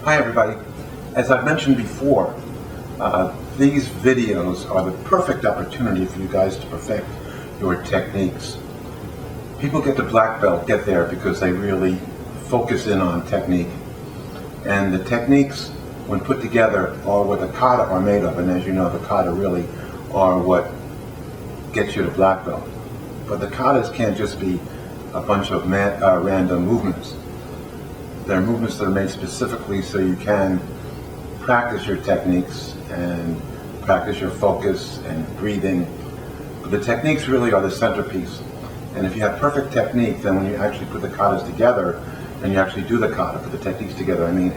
Hi everybody. As I've mentioned before, these videos are the perfect opportunity for you guys to perfect your techniques. People get to black belt, get there because they really focus in on technique. And the techniques, when put together, are what the kata are made of. And as you know, the kata really are what gets you to black belt. But the katas can't just be a bunch of random movements. They're movements that are made specifically so you can practice your techniques and practice your focus and breathing. But the techniques really are the centerpiece. And if you have perfect technique, then when you actually put the katas together, and you actually do the kata, put the techniques together, and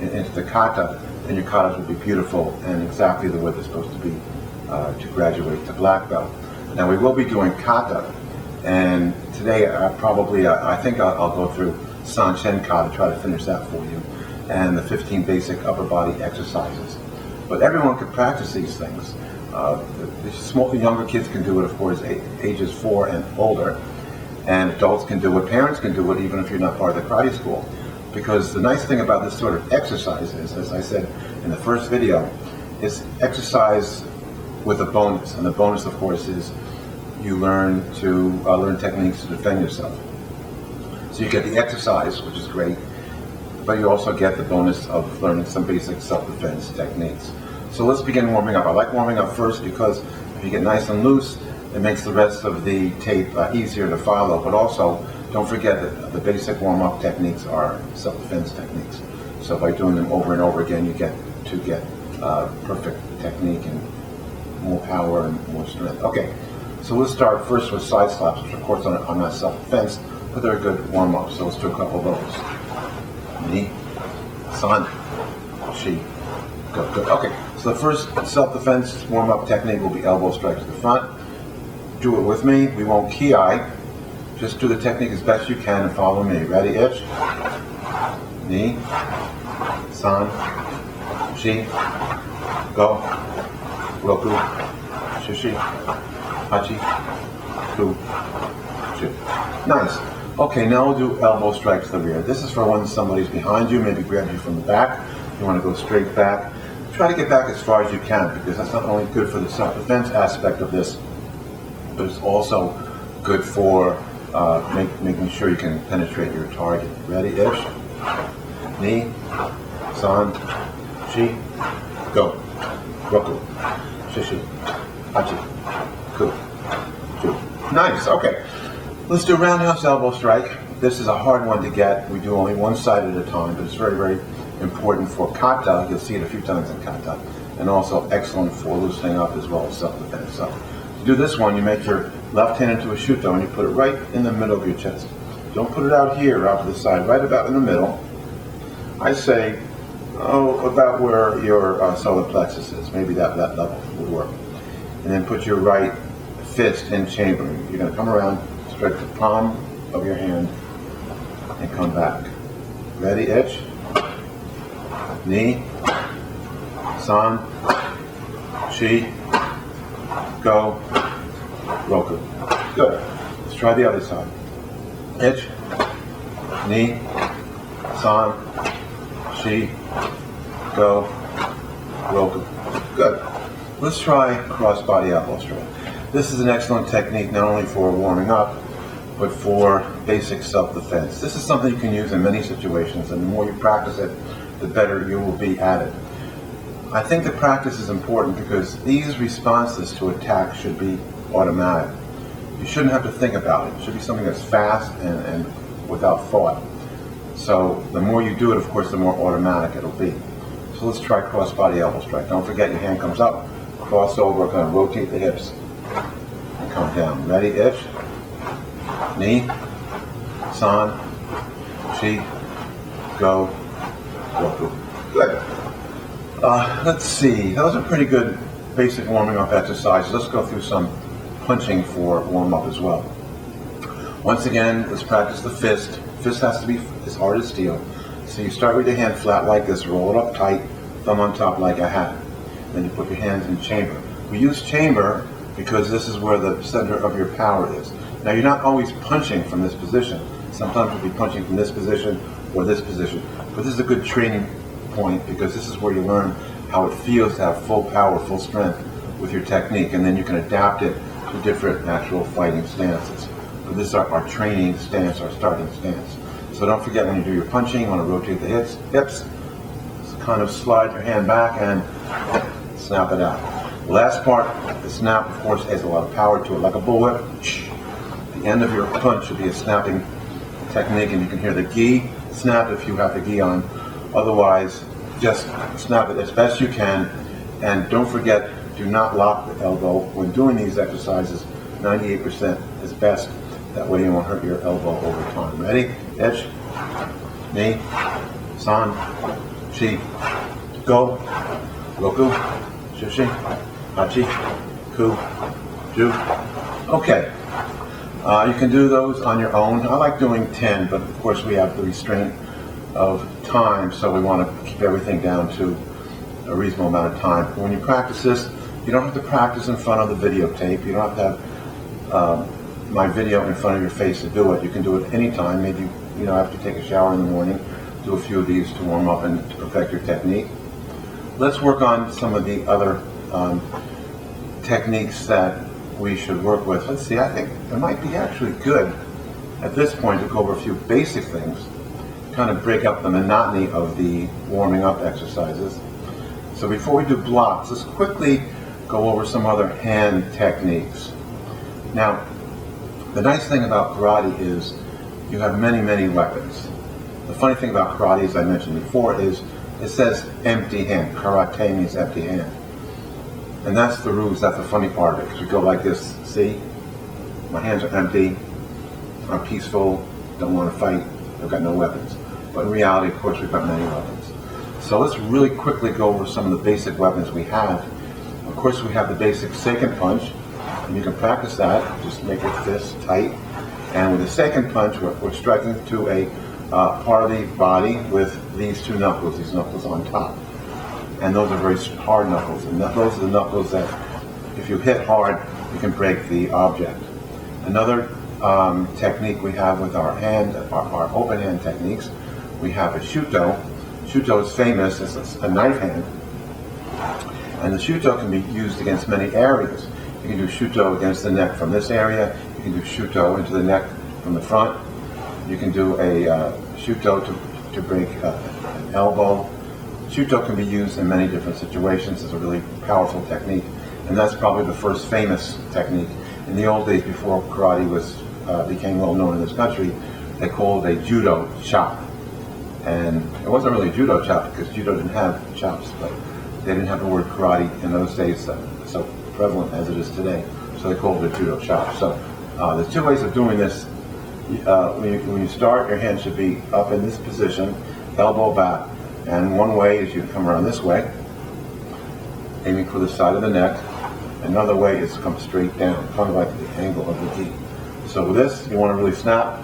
into the kata, then your katas will be beautiful and exactly the way they're supposed to be to graduate to black belt. Now we will be doing kata, and today I think I'll go through Sanchin Kata, try to finish that for you, and the 15 basic upper body exercises. But everyone can practice these things. The younger kids can do it, of course, ages 4 and older, and adults can do it, parents can do it, even if you're not part of the karate school. Because the nice thing about this sort of exercise is, as I said in the first video, is exercise with a bonus. And the bonus, of course, is you learn techniques to defend yourself. So you get the exercise, which is great, but you also get the bonus of learning some basic self-defense techniques. So let's begin warming up. I like warming up first because if you get nice and loose, it makes the rest of the tape easier to follow. But also, don't forget that the basic warm-up techniques are self-defense techniques. So by doing them over and over again, you get perfect technique and more power and more strength. Okay, so let's start first with side slaps, which of course are not self-defense, but they're a good warm-up. So let's do a couple of those. Ni, san, shi, go, good. Okay, so the first self-defense warm-up technique will be elbow strike to the front. Do it with me. We won't ki-ai. Just do the technique as best you can and follow me. Ready? Ich. Ni, san, shi, go, roku, shishi, hachi, ku, shu. Nice. Okay, now we'll do elbow strike to the rear. This is for when somebody's behind you, maybe grab you from the back. You want to go straight back. Try to get back as far as you can, because that's not only good for the self-defense aspect of this, but it's also good for making sure you can penetrate your target. Ready? Ish. Ni, san, shi, go, roku, shishi, hachi, ku, shu. Nice. Okay. Let's do roundhouse elbow strike. This is a hard one to get. We do only one side at a time, but it's very, very important for kata. You'll see it a few times in kata, and also excellent for loosening up as well as self-defense. So to do this one, you make your left hand into a shuto and you put it right in the middle of your chest. Don't put it out here, out to the side, right about in the middle. I say, about where your solar plexus is. Maybe that level would work. And then put your right fist in chamber. You're going to come around, strike the palm of your hand, and come back. Ready? Ich. Ni, san, shi, go, roku. Good. Let's try the other side. Ich, ni, san, shi, go, roku. Good. Let's try cross-body elbow strike. This is an excellent technique not only for warming up, but for basic self-defense. This is something you can use in many situations, and the more you practice it, the better you will be at it. I think the practice is important because these responses to attack should be automatic. You shouldn't have to think about it. It should be something that's fast and without thought. So the more you do it, of course, the more automatic it'll be. So let's try cross-body elbow strike. Don't forget your hand comes up, cross over, kind of rotate the hips, and come down. Ready? Ich. Ni, san, shi, go, roku. Good. Let's see. Those are pretty good basic warming up exercises. Let's go through some punching for warm up as well. Once again, let's practice the fist. Fist has to be as hard as steel. So you start with your hand flat like this, roll it up tight, thumb on top like a hat. Then you put your hands in chamber. We use chamber because this is where the center of your power is. Now you're not always punching from this position. Sometimes you'll be punching from this position or this position. But this is a good training point because this is where you learn how it feels to have full power, full strength with your technique, and then you can adapt it to different actual fighting stances. But this is our training stance, our starting stance. So don't forget when you do your punching, you want to rotate the hips. Just kind of slide your hand back and snap it out. The last part, the snap, of course, has a lot of power to it, like a bullwhip. The end of your punch should be a snapping technique, and you can hear the gi snap if you have the gi on. Otherwise, just snap it as best you can, and don't forget, do not lock the elbow. When doing these exercises, 98% is best. That way you won't hurt your elbow over time. Ready? Edge, knee, san, chi, go, roku, shushi, hachi, ku, ju. Okay. You can do those on your own. I like doing 10, but of course we have the restraint of time, so we want to keep everything down to a reasonable amount of time. When you practice this, you don't have to practice in front of the videotape. You don't have to have my video in front of your face to do it. You can do it anytime. Maybe after you take a shower in the morning, do a few of these to warm up and to perfect your technique. Let's work on some of the other techniques that we should work with. Let's see, I think it might be actually good at this point to go over a few basic things, kind of break up the monotony of the warming up exercises. So before we do blocks, let's quickly go over some other hand techniques. Now, the nice thing about karate is you have many, many weapons. The funny thing about karate, as I mentioned before, is it says empty hand. Karate means empty hand. And that's the ruse, that's the funny part of it, because you go like this, see? My hands are empty, I'm peaceful, don't want to fight, I've got no weapons. But in reality, of course, we've got many weapons. So let's really quickly go over some of the basic weapons we have. Of course, we have the basic second punch, and you can practice that, just make your fists tight. And with the second punch, we're striking to a part of the body with these two knuckles, these knuckles on top. And those are very hard knuckles, and those are the knuckles that, if you hit hard, you can break the object. Another technique we have with our open hand techniques, we have a shuto. Shuto is famous as a knife hand, and the shuto can be used against many areas. You can do shuto against the neck from this area. You can do shuto into the neck from the front. You can do a shuto to break an elbow. Shuto can be used in many different situations. It's a really powerful technique, and that's probably the first famous technique. In the old days, before karate became well known in this country, they called it a judo chop. And it wasn't really a judo chop because judo didn't have chops, but they didn't have the word karate in those days so prevalent as it is today, so they called it a judo chop. So there's two ways of doing this. When you start, your hand should be up in this position, elbow back. And one way is you come around this way, aiming for the side of the neck. Another way is to come straight down, kind of like the angle of the gi. So with this, you want to really snap.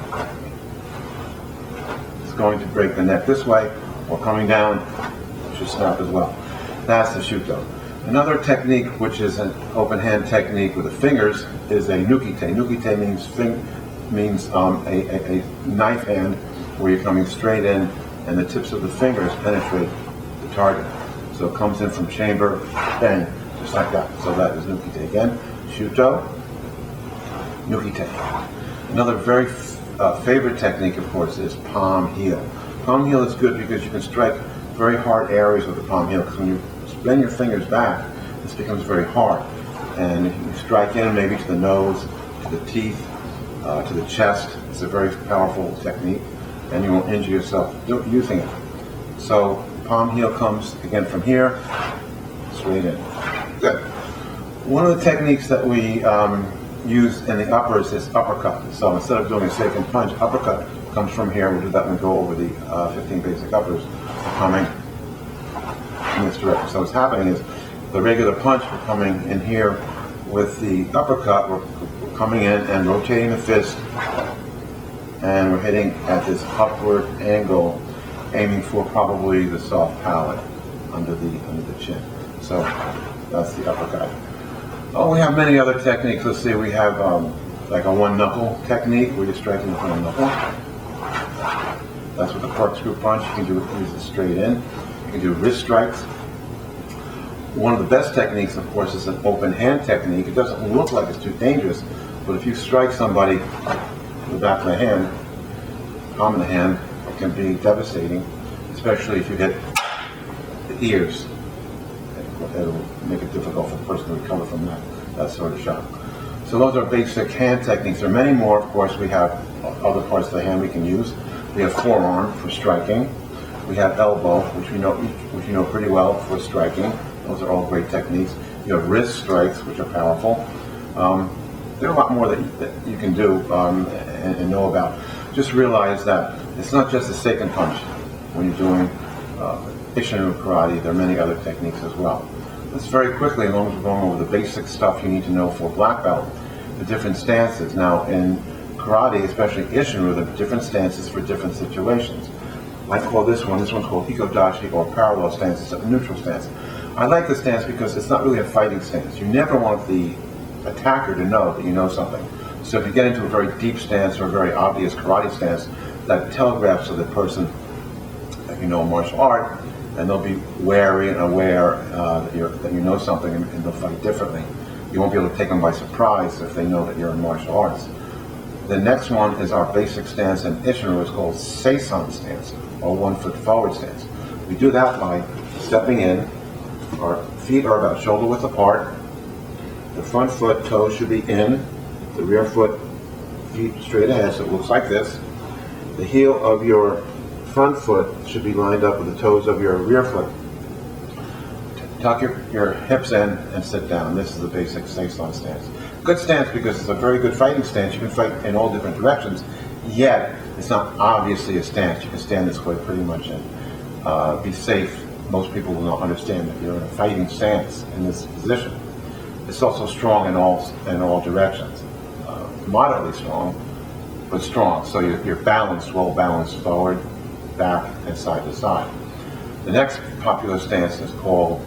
It's going to break the neck this way, or coming down, you should snap as well. That's the shuto. Another technique, which is an open hand technique with the fingers, is a nukite. Nukite means a knife hand where you're coming straight in, and the tips of the fingers penetrate the target. So it comes in from chamber, bang, just like that. So that is nukite. Again, shuto, nukite. Another very favorite technique, of course, is palm heel. Palm heel is good because you can strike very hard areas with the palm heel, because when you bend your fingers back, this becomes very hard. And if you strike in maybe to the nose, to the teeth, to the chest, it's a very powerful technique, and you won't injure yourself using it. So palm heel comes again from here, straight in. Good. One of the techniques that we use in the uppers is uppercut. So instead of doing a second punch, uppercut comes from here. We'll do that when we go over the 15 basic uppers coming in this direction. So what's happening is the regular punch, we're coming in here with the uppercut, we're coming in and rotating the fist, and we're hitting at this upward angle, aiming for probably the soft palate under the chin. So that's the uppercut. Oh, we have many other techniques. Let's see, we have like a one knuckle technique where you're striking with one knuckle. That's with a corkscrew punch. You can do it, use it straight in. You can do wrist strikes. One of the best techniques, of course, is an open hand technique. It doesn't look like it's too dangerous, but if you strike somebody in the back of the hand, palm of the hand, it can be devastating, especially if you hit the ears. It'll make it difficult for the person to recover from that sort of shot. So those are basic hand techniques. There are many more, of course. We have other parts of the hand we can use. We have forearm for striking. We have elbow, which you know pretty well for striking. Those are all great techniques. You have wrist strikes, which are powerful. There are a lot more that you can do and know about. Just realize that it's not just a seiken punch when you're doing Isshinryu karate. There are many other techniques as well. Let's very quickly, as long as we're going over the basic stuff you need to know for black belt, the different stances. Now, in karate, especially Isshinryu, there are different stances for different situations. I call this one's called hikodashi, or parallel stance. It's a neutral stance. I like this stance because it's not really a fighting stance. You never want the attacker to know that you know something. So if you get into a very deep stance or a very obvious karate stance, that telegraphs to the person that you know martial art, and they'll be wary and aware that you know something, and they'll fight differently. You won't be able to take them by surprise if they know that you're in martial arts. The next one is our basic stance in Isshinryu. It's called Seisan stance, or 1 foot forward stance. We do that by stepping in. Our feet are about shoulder width apart. The front foot, toes should be in. The rear foot, feet straight ahead, so it looks like this. The heel of your front foot should be lined up with the toes of your rear foot. Tuck your hips in and sit down. This is the basic Seisan stance. Good stance because it's a very good fighting stance. You can fight in all different directions, yet it's not obviously a stance. You can stand this way pretty much and be safe. Most people will not understand that you're in a fighting stance in this position. It's also strong in all directions. Moderately strong, but strong. So you're balanced, well balanced forward, back, and side to side. The next popular stance is called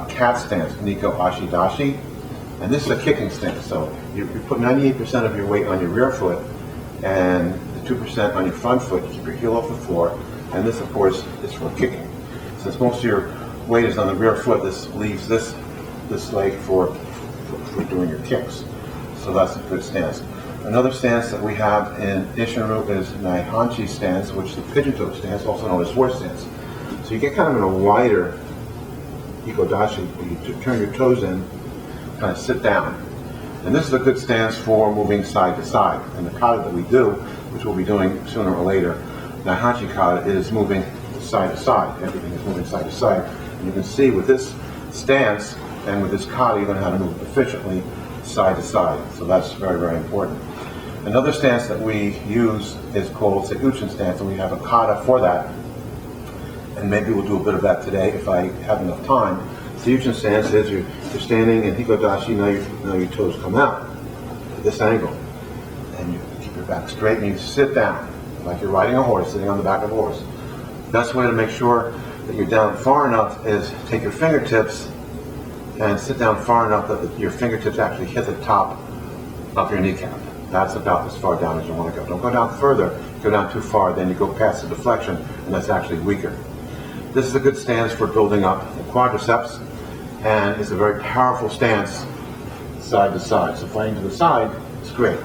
cat stance, Niko Ashidashi, and this is a kicking stance. So you put 98% of your weight on your rear foot and the 2% on your front foot. You keep your heel off the floor, and this, of course, is for kicking. Since most of your weight is on the rear foot, this leaves this leg for doing your kicks. So that's a good stance. Another stance that we have in Isshinryu is Naihanchi stance, which is the pigeon toe stance, also known as horse stance. So you get kind of in a wider hikodashi, where you turn your toes in, kind of sit down. And this is a good stance for moving side to side. And the kata that we do, which we'll be doing sooner or later, Naihanchi kata, is moving side to side. Everything is moving side to side. And you can see with this stance and with this kata, you're going to know how to move efficiently side to side. So that's very, very important. Another stance that we use is called Seiguchin stance, and we have a kata for that. And maybe we'll do a bit of that today if I have enough time. Seiguchin stance is you're standing in hikodashi, now your toes come out at this angle. And you keep your back straight and you sit down like you're riding a horse, sitting on the back of a horse. The best way to make sure that you're down far enough is take your fingertips and sit down far enough that your fingertips actually hit the top of your kneecap. That's about as far down as you want to go. Don't go down further. Go down too far, then you go past the deflection, and that's actually weaker. This is a good stance for building up the quadriceps, and it's a very powerful stance side to side. So fighting to the side is great.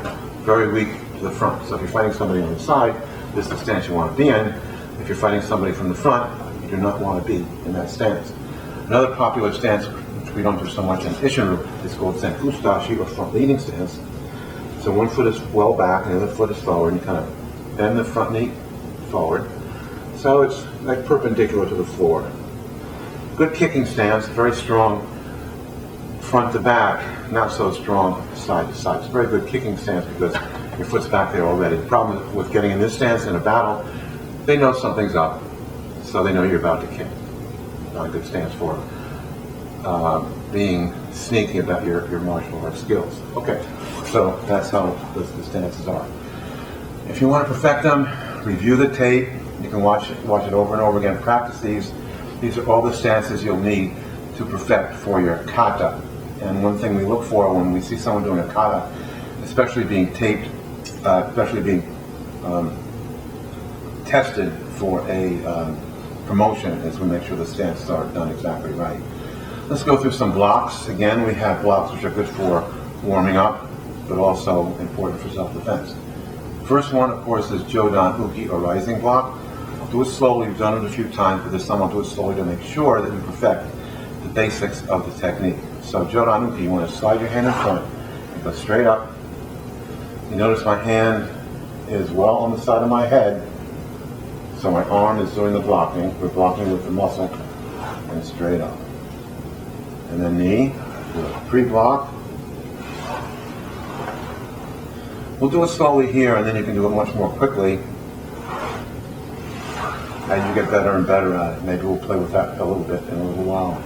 Very weak to the front. So if you're fighting somebody on the side, this is the stance you want to be in. If you're fighting somebody from the front, you do not want to be in that stance. Another popular stance, which we don't do so much in Isshinryu, is called Senkusudashi, or front leading stance. So one foot is well back and the other foot is forward, and you kind of bend the front knee forward. So it's like perpendicular to the floor. Good kicking stance, very strong front to back, not so strong side to side. It's a very good kicking stance because your foot's back there already. The problem with getting in this stance in a battle, they know something's up, so they know you're about to kick. Not a good stance for being sneaky about your martial arts skills. Okay, so that's how the stances are. If you want to perfect them, review the tape. You can watch it over and over again. Practice these. These are all the stances you'll need to perfect for your kata. And one thing we look for when we see someone doing a kata, especially being taped, especially being tested for a promotion as we make sure the stances are done exactly right. Let's go through some blocks. Again, we have blocks which are good for warming up, but also important for self-defense. First one, of course, is Jodan Uki, or rising block. Do it slowly. We've done it a few times, but this time I'll do it slowly to make sure that we perfect the basics of the technique. So Jodan Uki, you want to slide your hand in front and go straight up. You notice my hand is well on the side of my head, so my arm is doing the blocking. We're blocking with the muscle and straight up. And then knee, do a pre-block. We'll do it slowly here, and then you can do it much more quickly as you get better and better at it. Maybe we'll play with that a little bit in a little while.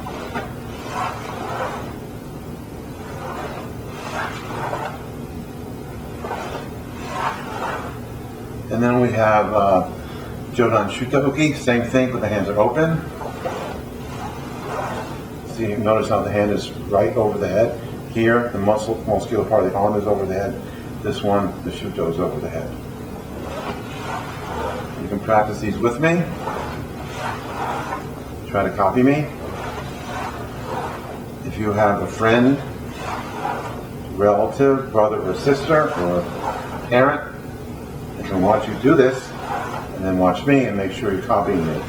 And then we have Jodan Shutauki, same thing, but the hands are open. See, notice how the hand is right over the head. Here, the muscular part of the arm is over the head. This one, the shuto is over the head. You can practice these with me. Try to copy me. If you have a friend, relative, brother or sister, or parent, they can watch you do this, and then watch me and make sure you're copying me.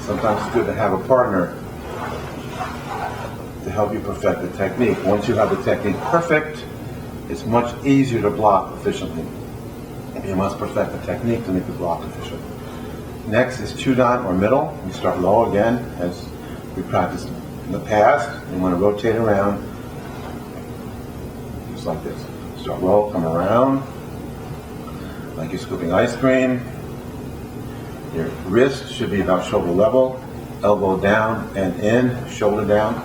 Sometimes it's good to have a partner to help you perfect the technique. Once you have the technique perfect, it's much easier to block efficiently. You must perfect the technique to make the block efficient. Next is Chudan, or middle. We start low again, as we practiced in the past. You want to rotate around, just like this. Start low, come around, like you're scooping ice cream. Your wrist should be about shoulder level, elbow down and in, shoulder down.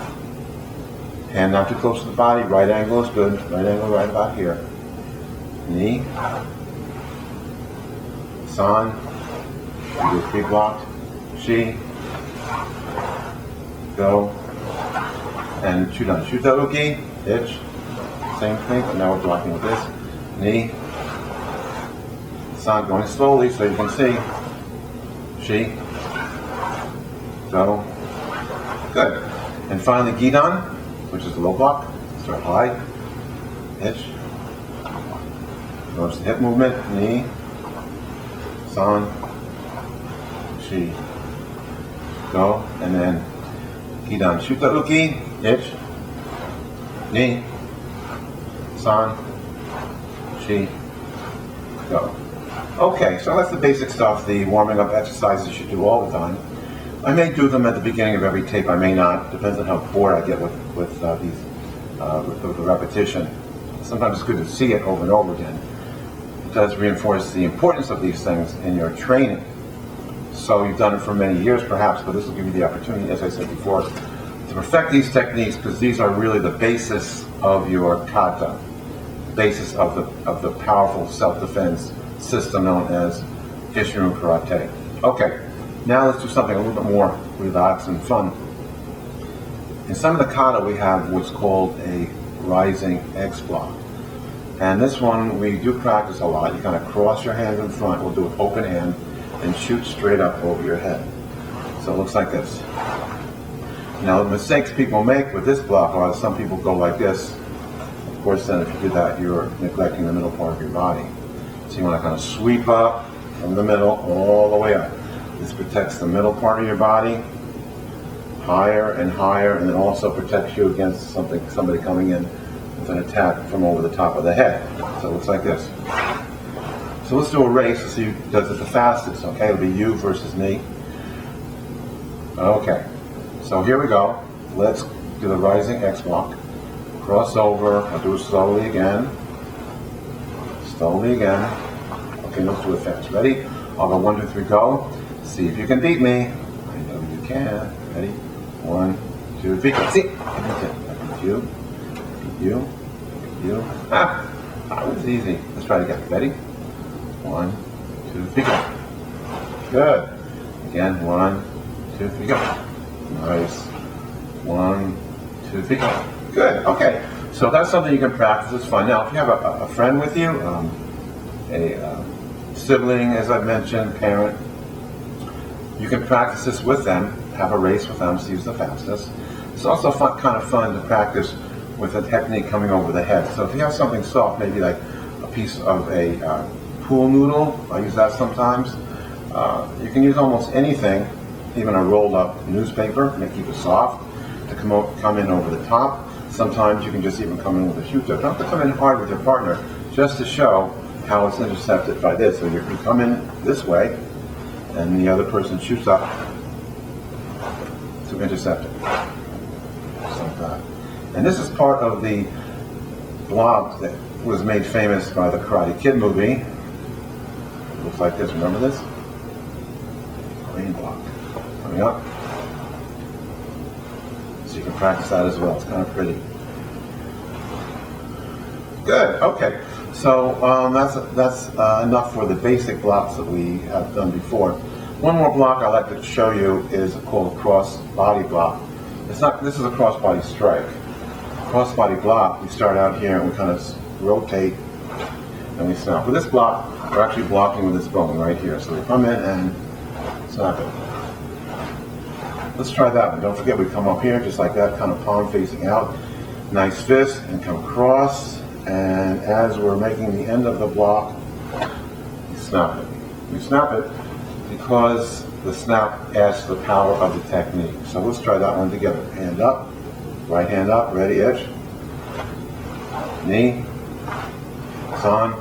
Hand not too close to the body, right angle is good. Right angle right about here. Knee. San. Do a pre-blocked. Shi. Go. And Chudan Shutauki. Itch. Same thing, but now we're blocking with this. Knee. San, going slowly so you can see. Shi. Go. Good. And finally Gidan, which is the low block. Start high. Hitch. Notice the hip movement. Knee. San. Shi. Go. And then Gidan Shutauki. Hitch. Knee. San. Shi. Go. Okay, so that's the basic stuff, the warming up exercises you should do all the time. I may do them at the beginning of every tape, I may not. Depends on how bored I get with the repetition. Sometimes it's good to see it over and over again. It does reinforce the importance of these things in your training. So you've done it for many years perhaps, but this will give you the opportunity, as I said before, to perfect these techniques, because these are really the basis of your kata, basis of the powerful self-defense system known as Isshinryu Karate. Okay, now let's do something a little bit more relaxed and fun. In some of the kata we have what's called a rising X block. And this one we do practice a lot. You kind of cross your hands in front, we'll do an open hand, and shoot straight up over your head. So it looks like this. Now the mistakes people make with this block are some people go like this. Of course then if you do that you're neglecting the middle part of your body. So you want to kind of sweep up from the middle all the way up. This protects the middle part of your body, higher and higher, and then also protects you against somebody coming in with an attack from over the top of the head. So it looks like this. So let's do a race to see who does it the fastest, okay? It'll be you versus me. Okay, so here we go. Let's do the rising X block. Cross over, I'll do it slowly again. Slowly again. Okay, let's do it fast. Ready? I'll go 1, 2, 3, go. See if you can beat me. I know you can. Ready? 1, 2, 3, go. See? You. Ah! That was easy. Let's try it again. Ready? 1, 2, 3, go. Good. Again, 1, 2, 3, go. Nice. 1, 2, 3, go. Good. Okay. So that's something you can practice. It's fun. Now, if you have a friend with you, a sibling, as I've mentioned, parent, You can practice this with them, have a race with them, see who's the fastest. It's also kind of fun to practice with a technique coming over the head. So if you have something soft, maybe like a piece of a pool noodle, I use that sometimes. You can use almost anything, even a rolled up newspaper, and keep it soft, to come in over the top. Sometimes you can just even come in with a shoe tip. Don't have to come in hard with your partner, just to show how it's intercepted by this. So you come in this way, and the other person shoots up to intercept it. Just like that. And this is part of the block that was made famous by the Karate Kid movie. It looks like this, remember this? Green block. Coming up. So you can practice that as well. It's kind of pretty. Good, okay. So that's enough for the basic blocks that we have done before. One more block I'd like to show you is called a cross body block. This is a cross body strike. Cross body block, we start out here and we kind of rotate and we snap. With this block, we're actually blocking with this bone right here. So we come in and snap it. Let's try that one. Don't forget we come up here just like that, kind of palm facing out. Nice fist and come across. And as we're making the end of the block, we snap it. We snap it because the snap adds to the power of the technique. So let's try that one together. Hand up, right hand up, ready, edge. Knee, san,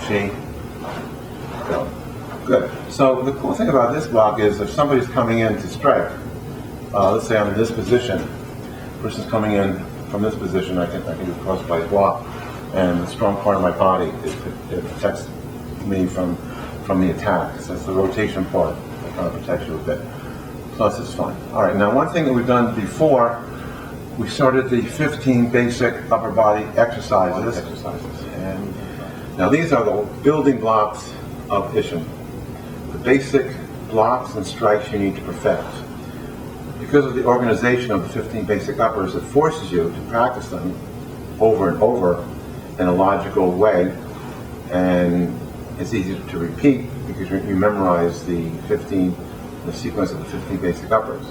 shi, go. Good. So the cool thing about this block is if somebody's coming in to strike, let's say I'm in this position, the person's coming in from this position, I can do cross body block, and the strong part of my body, it protects me from the attack. So that's the rotation part that kind of protects you a bit. Plus it's fun. All right, now one thing that we've done before, we started the 15 basic upper body exercises. And now these are the building blocks of Isshin. The basic blocks and strikes you need to perfect. Because of the organization of the 15 basic uppers, it forces you to practice them over and over in a logical way, and it's easy to repeat because you memorize the sequence of the 15 basic uppers.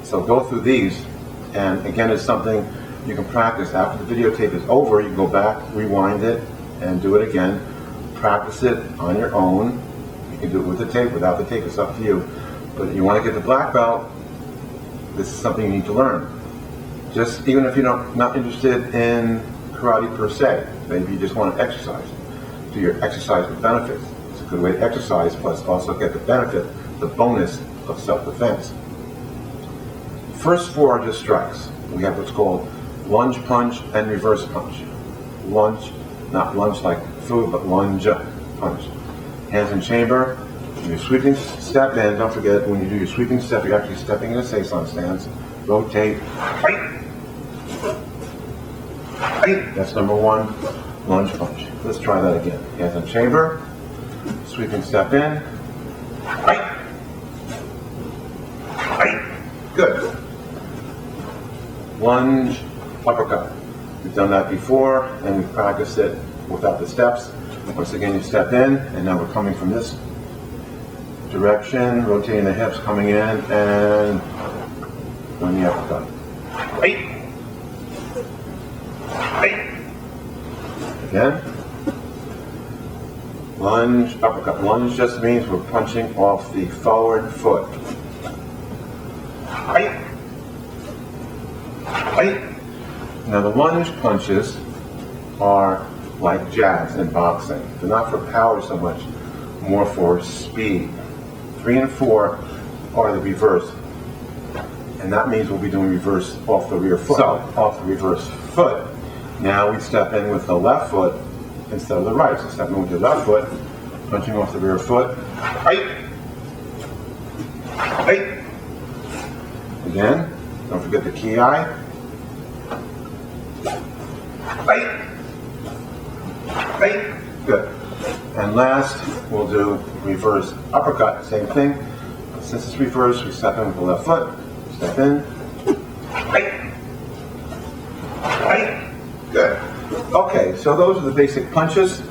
So go through these, and again, it's something you can practice. After the videotape is over, you can go back, rewind it, and do it again. Practice it on your own. You can do it with the tape, without the tape, it's up to you. But you want to get the black belt, this is something you need to learn. Just even if you're not interested in karate per se, maybe you just want to exercise. Do your exercise with benefits. It's a good way to exercise, plus also get the benefit, the bonus of self-defense. First four are just strikes. We have what's called lunge punch and reverse punch. Lunge, not lunge like food, but lunge punch. Hands in chamber. Your sweeping step in, don't forget when you do your sweeping step, you're actually stepping in a Seisan stance. Rotate, fight. Fight. That's number one, lunge punch. Let's try that again. Hands in chamber, sweeping step in, fight. Fight. Good. Lunge, uppercut. We've done that before, and we've practiced it without the steps. Once again, you step in, and now we're coming from this direction, rotating the hips, coming in, and when the uppercut. Right. Right. Again. Lunge, uppercut. Lunge just means we're punching off the forward foot. Right. Right. Now the lunge punches are like jabs in boxing. They're not for power so much, more for speed. 3 and 4 are the reverse, and that means we'll be doing reverse off the rear foot. So, off the reverse foot. Now we step in with the left foot instead of the right. So step in with the left foot, punching off the rear foot. Right. Right. Again, don't forget the ki. Right. Right. Good. And last, we'll do reverse uppercut. Same thing. Since it's reverse, we step in with the left foot. Step in. Right. Right. Good. Okay, so those are the basic punches.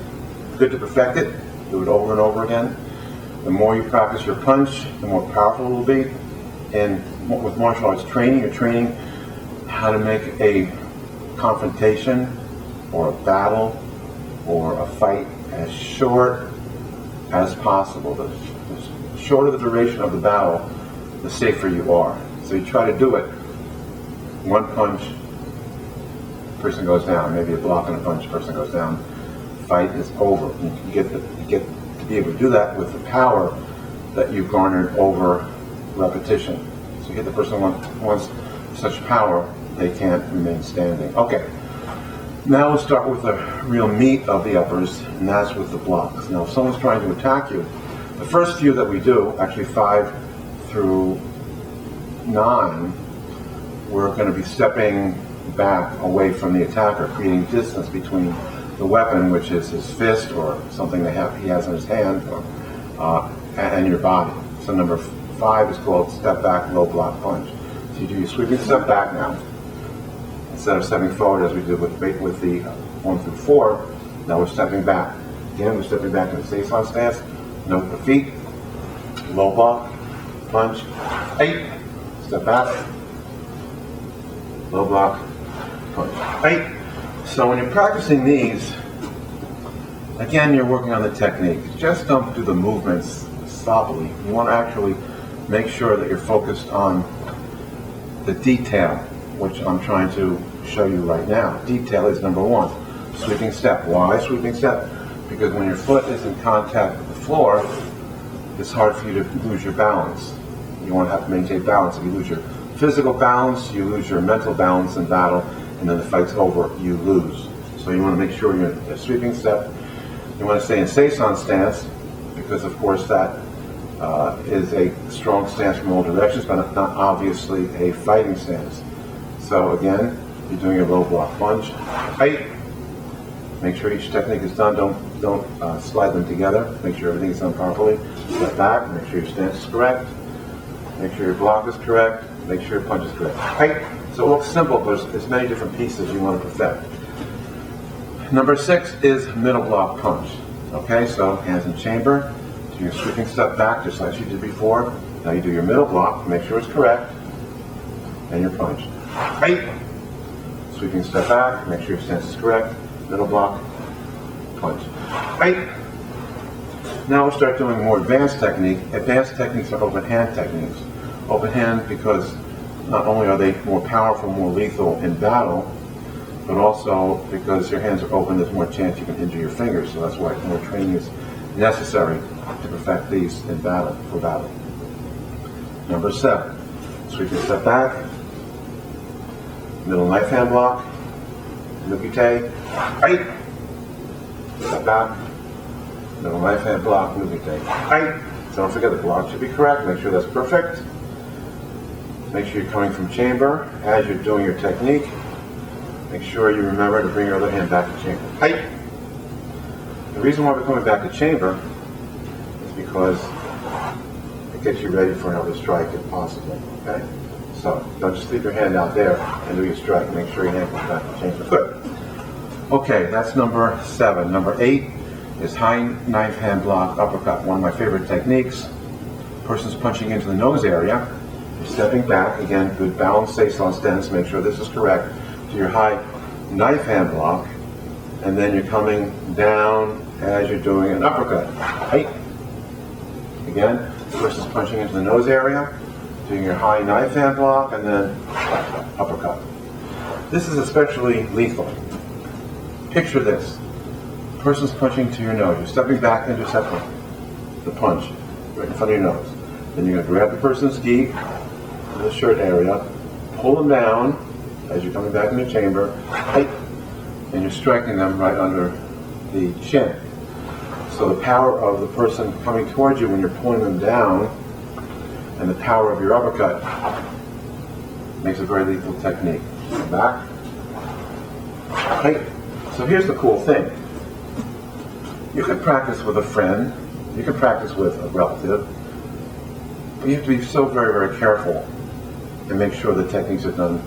Good to perfect it. Do it over and over again. The more you practice your punch, the more powerful it will be. And with martial arts training, you're training how to make a confrontation or a battle or a fight as short as possible. The shorter the duration of the battle, the safer you are. So you try to do it. One punch, person goes down. Maybe a block and a punch, person goes down. Fight is over. You get to be able to do that with the power that you've garnered over repetition. So you hit the person once such power, they can't remain standing. Okay. Now we'll start with the real meat of the uppers, and that's with the blocks. Now if someone's trying to attack you, the first few that we do, actually 5 through 9, we're going to be stepping back away from the attacker, creating distance between the weapon, which is his fist or something he has in his hand, and your body. So number 5 is called step back, low block punch. So you do your sweeping step back now. Instead of stepping forward as we did with the 1 through 4, now we're stepping back. Again, we're stepping back in the Sanchin stance. Note the feet. Low block, punch. 8. Step back. Low block, punch. 8. So when you're practicing these, again, you're working on the technique. Just don't do the movements sloppily. You want to actually make sure that you're focused on the detail, which I'm trying to show you right now. Detail is number 1. Sweeping step. Why sweeping step? Because when your foot is in contact with the floor, it's hard for you to lose your balance. You want to have to maintain balance. If you lose your physical balance, you lose your mental balance in battle, and then the fight's over, you lose. So you want to make sure you're in a sweeping step. You want to stay in Sanchin stance, because of course that is a strong stance from all directions, but not obviously a fighting stance. So again, you're doing a low block punch. 8. Make sure each technique is done. Don't slide them together. Make sure everything is done properly. Step back. Make sure your stance is correct. Make sure your block is correct. Make sure your punch is correct. 8. So it looks simple, but there's many different pieces you want to perfect. Number 6 is middle block punch. Okay, so hands in chamber. Do your sweeping step back, just like you did before. Now you do your middle block. Make sure it's correct. And your punch. 8. Sweeping step back. Make sure your stance is correct. Middle block. Punch. 8. Now we'll start doing more advanced technique. Advanced techniques are open hand techniques. Open hand because not only are they more powerful, more lethal in battle, but also because your hands are open, there's more chance you can injure your fingers. So that's why more training is necessary to perfect these in battle, for battle. Number 7, sweeping step back, middle knife hand block, nukite, 8. Step back, middle knife hand block, nukite, 8. Don't forget the block should be correct. Make sure that's perfect. Make sure you're coming from chamber as you're doing your technique. Make sure you remember to bring your other hand back to chamber. 8. The reason why we're coming back to chamber is because it gets you ready for another strike if possible. Okay? So don't just leave your hand out there and do your strike. Make sure your hand comes back to chamber. Good. Okay, that's number 7. Number 8 is high knife hand block uppercut. One of my favorite techniques. Person's punching into the nose area. You're stepping back. Again, good balance, Sanchin stance. Make sure this is correct. Do your high knife hand block. And then you're coming down as you're doing an uppercut. 8. Again, the person's punching into the nose area, doing your high knife hand block, and then uppercut. This is especially lethal. Picture this. The person's punching to your nose. You're stepping back, intercepting the punch right in front of your nose. Then you're going to grab the person's gi in the shirt area, pull them down as you're coming back in the chamber, 8. And you're striking them right under the chin. So the power of the person coming towards you when you're pulling them down and the power of your uppercut makes a very lethal technique. Come back. Okay. So here's the cool thing. You can practice with a friend, you can practice with a relative, but you have to be so very, very careful and make sure the techniques are done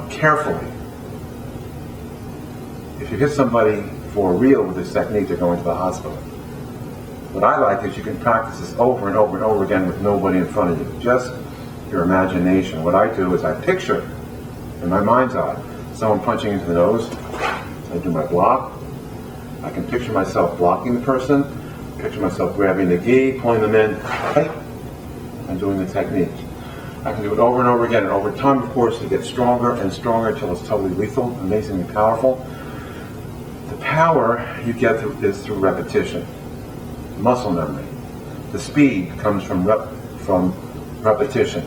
carefully. If you hit somebody for real with this technique, they're going to the hospital. What I like is you can practice this over and over and over again with nobody in front of you. Just your imagination. What I do is I picture in my mind's eye someone punching into the nose. I do my block. I can picture myself blocking the person, picture myself grabbing the gi, pulling them in, and doing the technique. I can do it over and over again, and over time, of course, it gets stronger and stronger until it's totally lethal, amazingly powerful. The power you get is through repetition, muscle memory. The speed comes from repetition,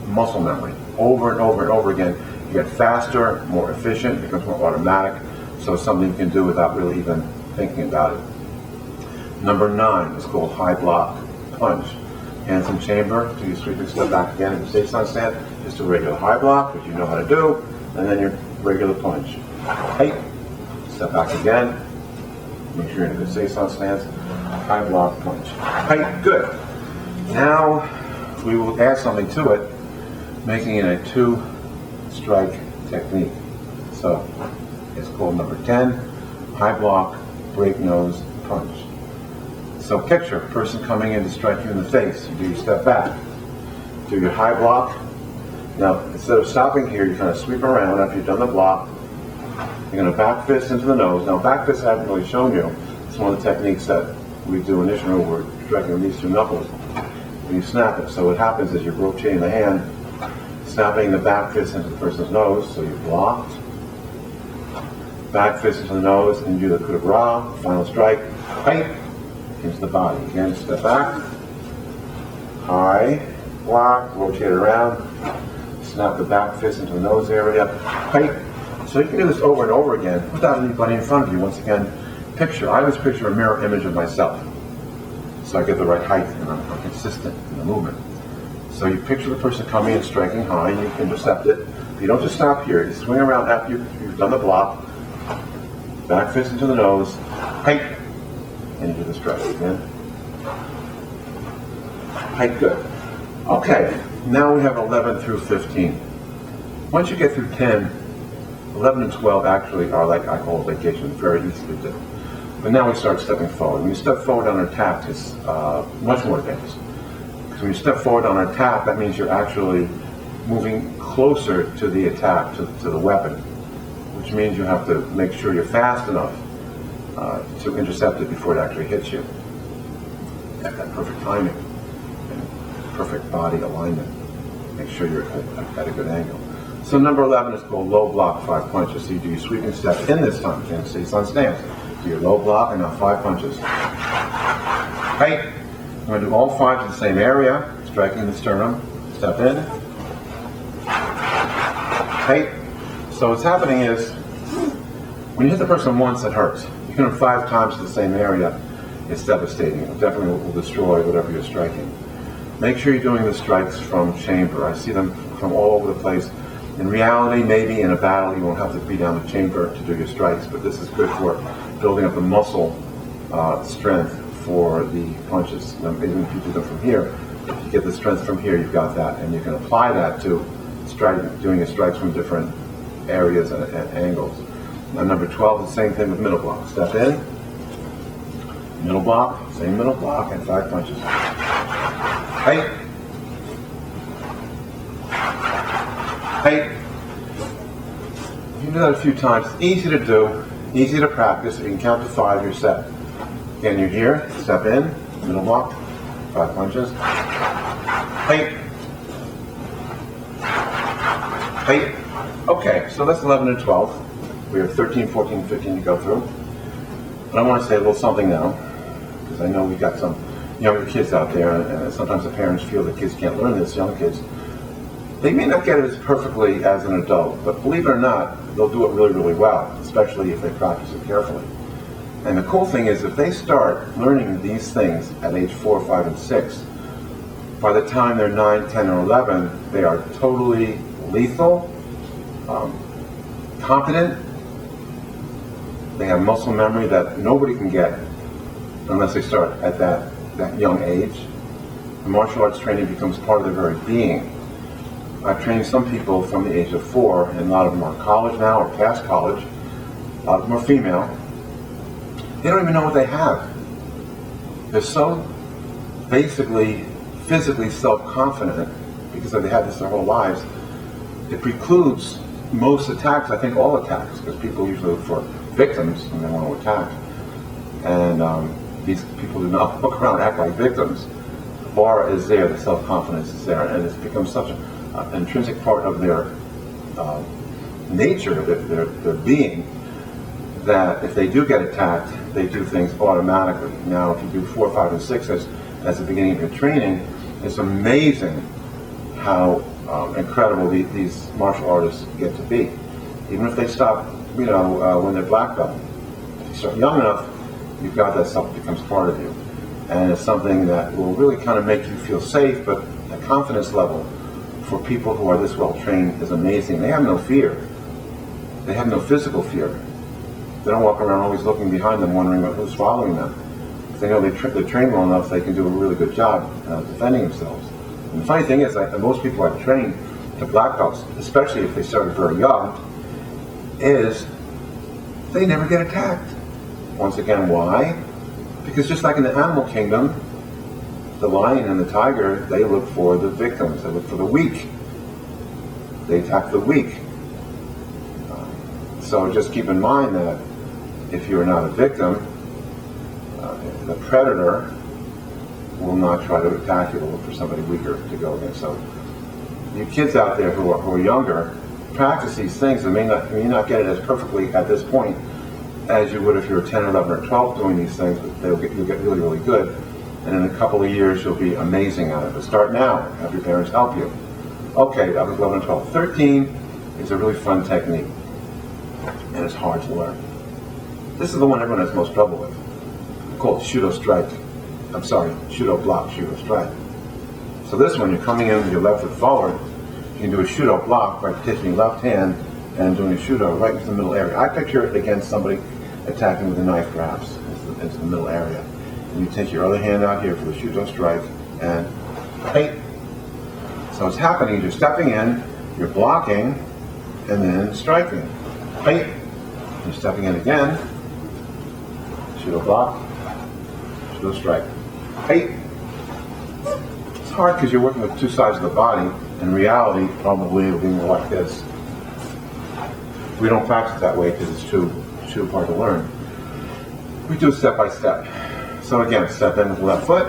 muscle memory, over and over and over again. You get faster, more efficient, it becomes more automatic, so it's something you can do without really even thinking about it. Number 9 is called high block punch. Hands in chamber, do your sweeping step back again in the safe sun stand. Just a regular high block, which you know how to do, and then your regular punch. Hey, step back again. Make sure you're in a good safe sun stance. High block punch. Hey, good. Now we will add something to it, making it a 2-strike technique. So it's called number 10, high block, break nose, punch. So picture a person coming in to strike you in the face. You do your step back. Do your high block. Now, instead of stopping here, you kind of sweep around after you've done the block. You're going to back fist into the nose. Now, back fist I haven't really shown you. It's one of the techniques that we do in Isshinryu where we're striking with these 2 knuckles. And you snap it. So what happens is you're rotating the hand, snapping the back fist into the person's nose. So you blocked. Back fist into the nose, and you do the coup de grace, final strike. Right. Into the body. Again, step back, high, block, rotate around, snap the back fist into the nose area, height. So you can do this over and over again without anybody in front of you. Once again, picture. I always picture a mirror image of myself. So I get the right height and I'm consistent in the movement. So you picture the person coming and striking high, and you can intercept it. You don't just stop here. You swing around after you've done the block, back fist into the nose, height. And you do the strike again. Height, good. Okay, now we have 11 through 15. Once you get through 10, 11 and 12 actually are like I call vacation, very easy to do. But now we start stepping forward. When you step forward on an attack, it's much more advanced. Because when you step forward on an attack, that means you're actually moving closer to the attack, to the weapon, which means you have to make sure you're fast enough to intercept it before it actually hits you. Have that perfect timing and perfect body alignment. Make sure you're at a good angle. So number 11 is called low block 5 punches. So you do your sweeping step in this time. You're going to see sun stance. Do your low block and now 5 punches. Right. I'm going to do all 5 to the same area, striking the sternum. Step in. Right. So what's happening is when you hit the person once, it hurts. You can do 5 times to the same area. It's devastating. It definitely will destroy whatever you're striking. Make sure you're doing the strikes from chamber. I see them from all over the place. In reality, maybe in a battle, you won't have to be down the chamber to do your strikes, but this is good for building up the muscle strength for the punches. Even if you do them from here, if you get the strength from here, you've got that, and you can apply that to doing your strikes from different areas and angles. Now, number 12, the same thing with middle block. Step in, middle block, same middle block, and 5 punches. Height. Height. You can do that a few times. It's easy to do, easy to practice. You can count to 5, you're set. Again, you're here, step in, middle block, 5 punches. Height. Height. Okay, so that's 11 and 12. We have 13, 14, 15 to go through. But I want to say a little something now, because I know we've got some younger kids out there, and sometimes the parents feel that kids can't learn this, young kids. They may not get it as perfectly as an adult, but believe it or not, they'll do it really, really well, especially if they practice it carefully. And the cool thing is, if they start learning these things at age 4, 5, and 6, by the time they're 9, 10, or 11, they are totally lethal, competent. They have muscle memory that nobody can get unless they start at that young age. The martial arts training becomes part of their very being. I've trained some people from the age of 4, and a lot of them are in college now or past college. A lot of them are female. They don't even know what they have. they're so basically physically self-confident because they had this their whole lives. It precludes most attacks, I think all attacks, because people usually look for victims when they want to attack. And these people do not look around and act like victims. The bar is there, the self-confidence is there, and it's become such an intrinsic part of their nature, their being, that if they do get attacked, they do things automatically. Now, if you do 4, 5, and 6 as the beginning of your training, it's amazing how incredible these martial artists get to be. Even if they stop, when they're black belt. If you start young enough, you've got that stuff that becomes part of you. And it's something that will really kind of make you feel safe, but the confidence level for people who are this well trained is amazing. They have no fear. They have no physical fear. They don't walk around always looking behind them wondering who's following them. If they know they're trained well enough, they can do a really good job defending themselves. And the funny thing is that most people I've trained to black belts, especially if they started very young, is they never get attacked. Once again, why? Because just like in the animal kingdom, the lion and the tiger, they look for the victims, they look for the weak. They attack the weak. So just keep in mind that if you're not a victim, the predator will not try to attack you, to look for somebody weaker to go against. So you kids out there who are younger, practice these things, and may not get it as perfectly at this point as you would if you were 10, 11, or 12 doing these things, but you'll get really, really good. And in a couple of years, you'll be amazing at it. But start now. Have your parents help you. Okay, that was 11, 12. 13 is a really fun technique, and it's hard to learn. This is the one everyone has most trouble with. It's called Shudo Strike. Shudo Block, Shudo Strike. So this one, you're coming in with your left foot forward. You can do a Shudo Block by taking your left hand and doing a Shudo right into the middle area. I picture it against somebody attacking with a knife, perhaps, into the middle area. And you take your other hand out here for the Shudo Strike, and right. So what's happening is you're stepping in, you're blocking, and then striking. Right. You're stepping in again, Shudo Block, Shudo Strike. Right. It's hard because you're working with two sides of the body. In reality, probably it'll be more like this. We don't practice that way because it's too hard to learn. We do it step by step. So again, step in with the left foot,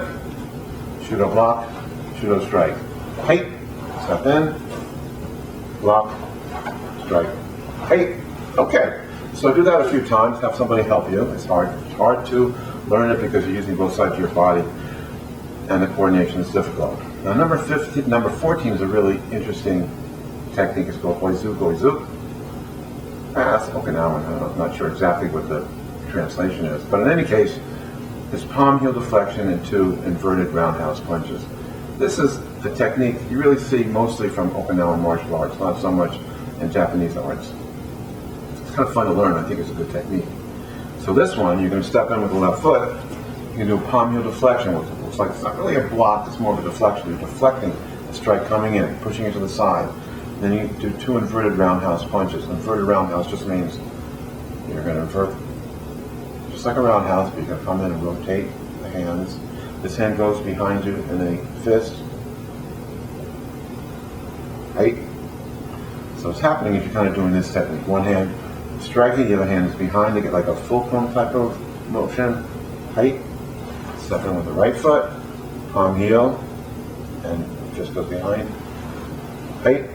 Shudo Block, Shudo Strike. Height, step in, block, strike. Height. Okay. So do that a few times. Have somebody help you. It's hard to learn it because you're using both sides of your body, and the coordination is difficult. Now number 14 is a really interesting technique. It's called Oizu Goizu. That's Okinawan. I'm not sure exactly what the translation is, but in any case, it's palm heel deflection and 2 inverted roundhouse punches. This is the technique you really see mostly from Okinawan martial arts, not so much in Japanese arts. It's kind of fun to learn. I think it's a good technique. So this one, you're going to step in with the left foot. You can do a palm heel deflection, which looks like it's not really a block, it's more of a deflection. You're deflecting the strike coming in, pushing it to the side. Then you do 2 inverted roundhouse punches. Inverted roundhouse just means you're going to invert, just like a roundhouse, but you're going to come in and rotate the hands. This hand goes behind you in a fist. Right? So what's happening is you're kind of doing this technique. One hand striking, the other hand is behind to get like a fulcrum type of motion. Right? Step in with the right foot, palm heel, and just goes behind. Right?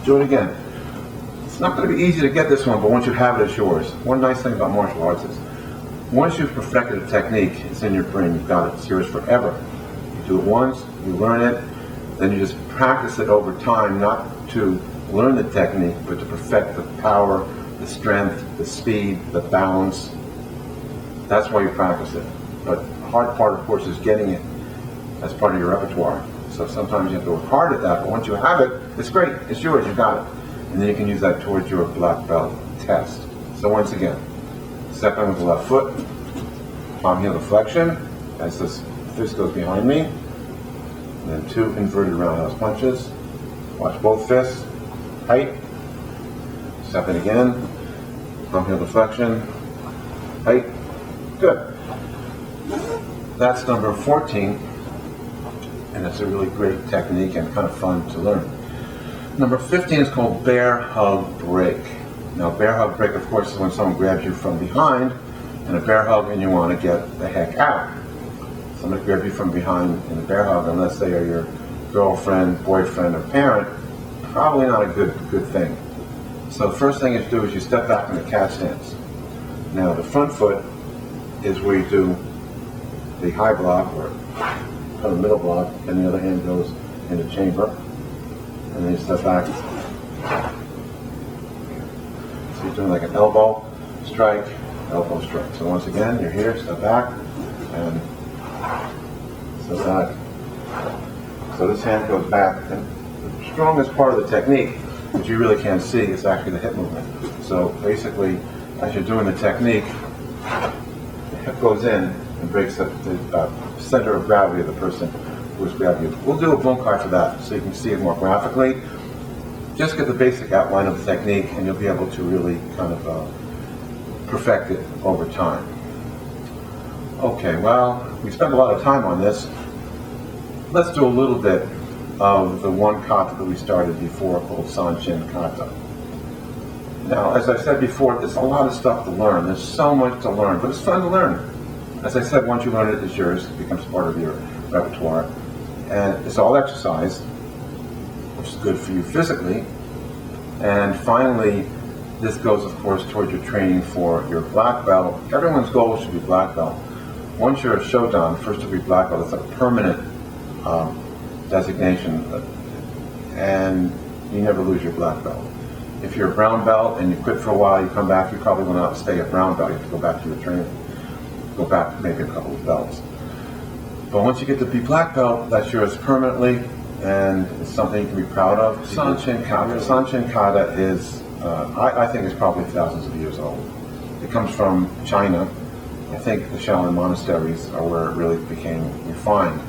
Do it again. It's not going to be easy to get this one, but once you have it, it's yours. One nice thing about martial arts is, once you've perfected a technique, it's in your brain, you've got it, it's yours forever. You do it once, you learn it, then you just practice it over time, not to learn the technique, but to perfect the power, the strength, the speed, the balance. That's why you practice it. But the hard part, of course, is getting it as part of your repertoire. So sometimes you have to work hard at that, but once you have it, it's great, it's yours, you got it. And then you can use that towards your black belt test. So once again, step in with the left foot, palm heel deflection, as this fist goes behind me, and then 2 inverted roundhouse punches. Watch both fists, height, step in again, palm heel deflection, height, good. That's number 14, and it's a really great technique and kind of fun to learn. Number 15 is called bear hug break. Now, bear hug break, of course, is when someone grabs you from behind in a bear hug and you want to get the heck out. Somebody grabs you from behind in a bear hug, unless they are your girlfriend, boyfriend, or parent, probably not a good thing. So the first thing you do is you step back in the cat stance. Now, the front foot is where you do the high block, or kind of middle block, and the other hand goes in the chamber. And then you step back. So you're doing like an elbow strike, elbow strike. So once again, you're here, step back, and step back. So this hand goes back. And the strongest part of the technique, which you really can't see, is actually the hip movement. So basically, as you're doing the technique, the hip goes in and breaks up the center of gravity of the person who's grabbing you. We'll do a bunkai for that so you can see it more graphically. Just get the basic outline of the technique and you'll be able to really kind of perfect it over time. Okay, well, we spent a lot of time on this. Let's do a little bit of the one kata that we started before called Sanchin Kata. Now, as I said before, there's a lot of stuff to learn. There's so much to learn, but it's fun to learn. As I said, once you learn it, it's yours. It becomes part of your repertoire. And it's all exercise, which is good for you physically. And finally, this goes, of course, towards your training for your black belt. Everyone's goal should be black belt. Once you're a Shodan, first degree black belt, it's a permanent designation, and you never lose your black belt. If you're a brown belt and you quit for a while, you come back, you probably will not stay a brown belt. You have to go back to your training, go back maybe a couple of belts. But once you get to be black belt, that's yours permanently, and it's something you can be proud of. Sanchin Kata. Sanchin Kata is, I think, is probably thousands of years old. It comes from China. I think the Shaolin monasteries are where it really became refined.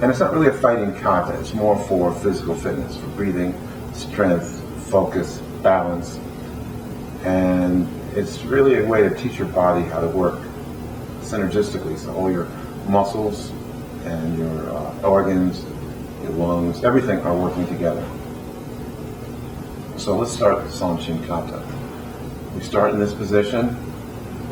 And it's not really a fighting kata, it's more for physical fitness, for breathing, strength, focus, balance. And it's really a way to teach your body how to work synergistically. So all your muscles and your organs, your lungs, everything are working together. So let's start with Sanchin Kata. We start in this position,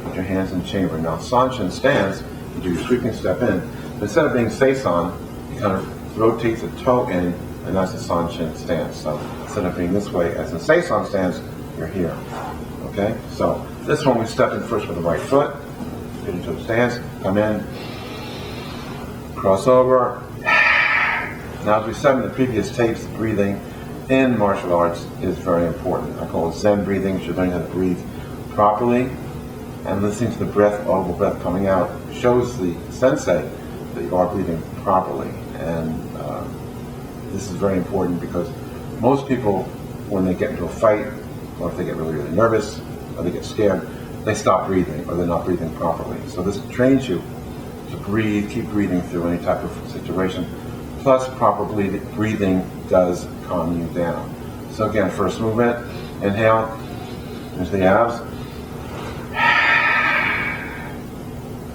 put your hands in chamber. Now Sanchin stance, you do your sweeping step in. Instead of being seisan, you kind of rotate the toe in, and that's the Sanchin stance. So instead of being this way as in seisan stance, you're here. Okay? So this one we step in first with the right foot, get into the stance, come in, cross over. Now, as we said in the previous tapes, breathing in martial arts is very important. I call it Zen breathing. You should learn how to breathe properly, and listening to the breath, audible breath coming out, shows the sensei that you are breathing properly. And this is very important because most people, when they get into a fight, or if they get really, really nervous, or they get scared, they stop breathing, or they're not breathing properly. So this trains you to breathe, keep breathing through any type of situation. Plus, proper breathing does calm you down. So again, first movement, inhale, into the abs.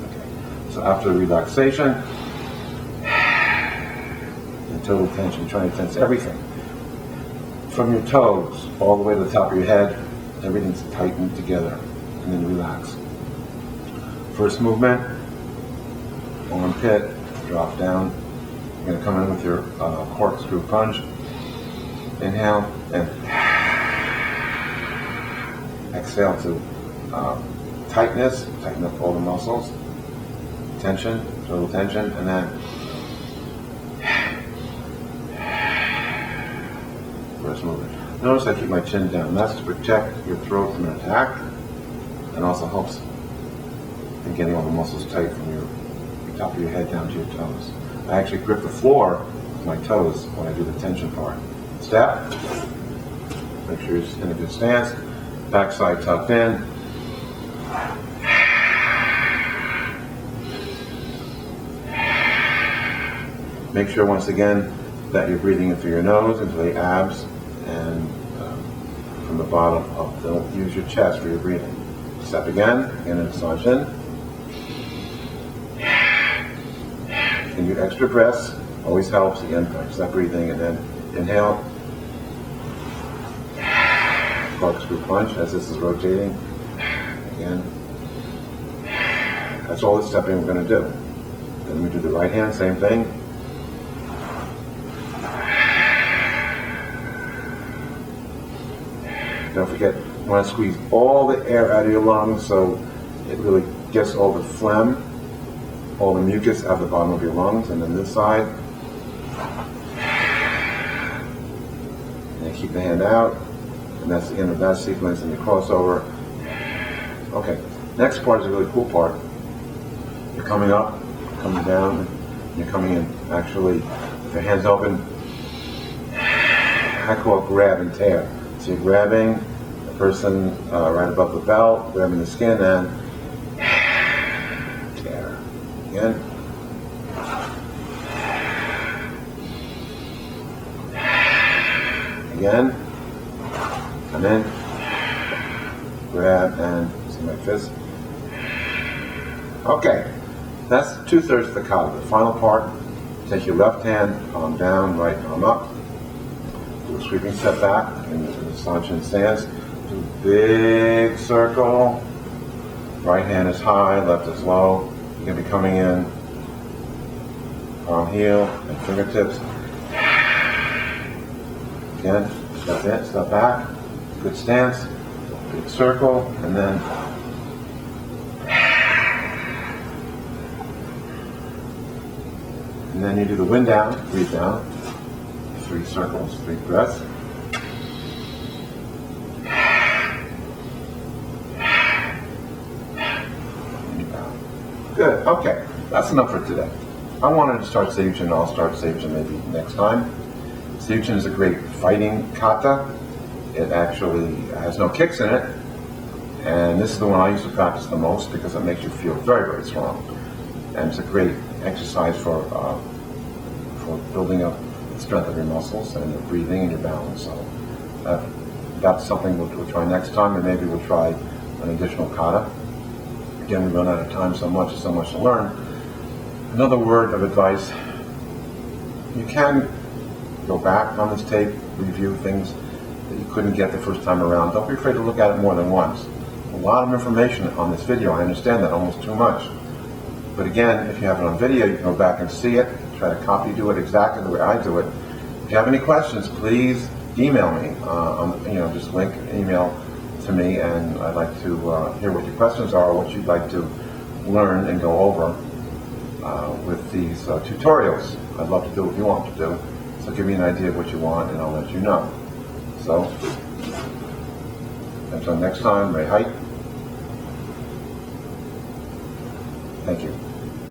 Okay. So after the relaxation, the total tension, trying to tense everything. From your toes all the way to the top of your head, everything's tightened together, and then relax. First movement, arm pit, drop down. You're going to come in with your corkscrew punch. Inhale and exhale to tightness, tighten up all the muscles, tension, total tension, and then first movement. Notice I keep my chin down. That's to protect your throat from an attack, and also helps in getting all the muscles tight from your top of your head down to your toes. I actually grip the floor with my toes when I do the tension part. Step. Make sure you're in a good stance. Backside tucked in. Make sure once again that you're breathing in through your nose, into the abs, and from the bottom up. Don't use your chest for your breathing. Step again into Sanchin. You can do extra breaths, always helps. Again, practice that breathing, and then inhale. Corkscrew punch as this is rotating. Again. That's all the stepping we're going to do. Then we do the right hand, same thing. Don't forget, you want to squeeze all the air out of your lungs so it really gets all the phlegm, all the mucus out of the bottom of your lungs. And then this side. And then keep the hand out. And that's the end of that sequence, and you cross over. Okay, next part is a really cool part. You're coming up, coming down, and you're coming in. Actually, with your hands open, I call it grab and tear. So you're grabbing the person right above the belt, grabbing the skin, and tear. Again. Again. Come in, grab, and see my fist. Okay, that's 2/3 of the kata. The final part, take your left hand, palm down, right arm up. Do a sweeping step back in the Sanchin stance. Do a big circle. Right hand is high, left is low. You're going to be coming in, palm heel, and fingertips. Again, step in, step back. Good stance, big circle, and then you do the wind down, breathe down, 3 circles, 3 breaths. Good, okay, that's enough for today. I wanted to start Seiyuchin, I'll start Seiyuchin maybe next time. Seiyuchin is a great fighting kata. It actually has no kicks in it, and this is the one I use to practice the most because it makes you feel very, very strong. And it's a great exercise for building up the strength of your muscles and your breathing and your balance. So that's something we'll try next time, and maybe we'll try an additional kata. Again, we run out of time so much to learn. Another word of advice, you can go back on this tape, review things that you couldn't get the first time around. Don't be afraid to look at it more than once. A lot of information on this video, I understand that, almost too much. But again, if you have it on video, you can go back and see it, try to copy, do it exactly the way I do it. If you have any questions, please email me. Just link an email to me, and I'd like to hear what your questions are, or what you'd like to learn and go over with these tutorials. I'd love to do what you want to do. So give me an idea of what you want, and I'll let you know. So, until next time, Ray Height. Thank you.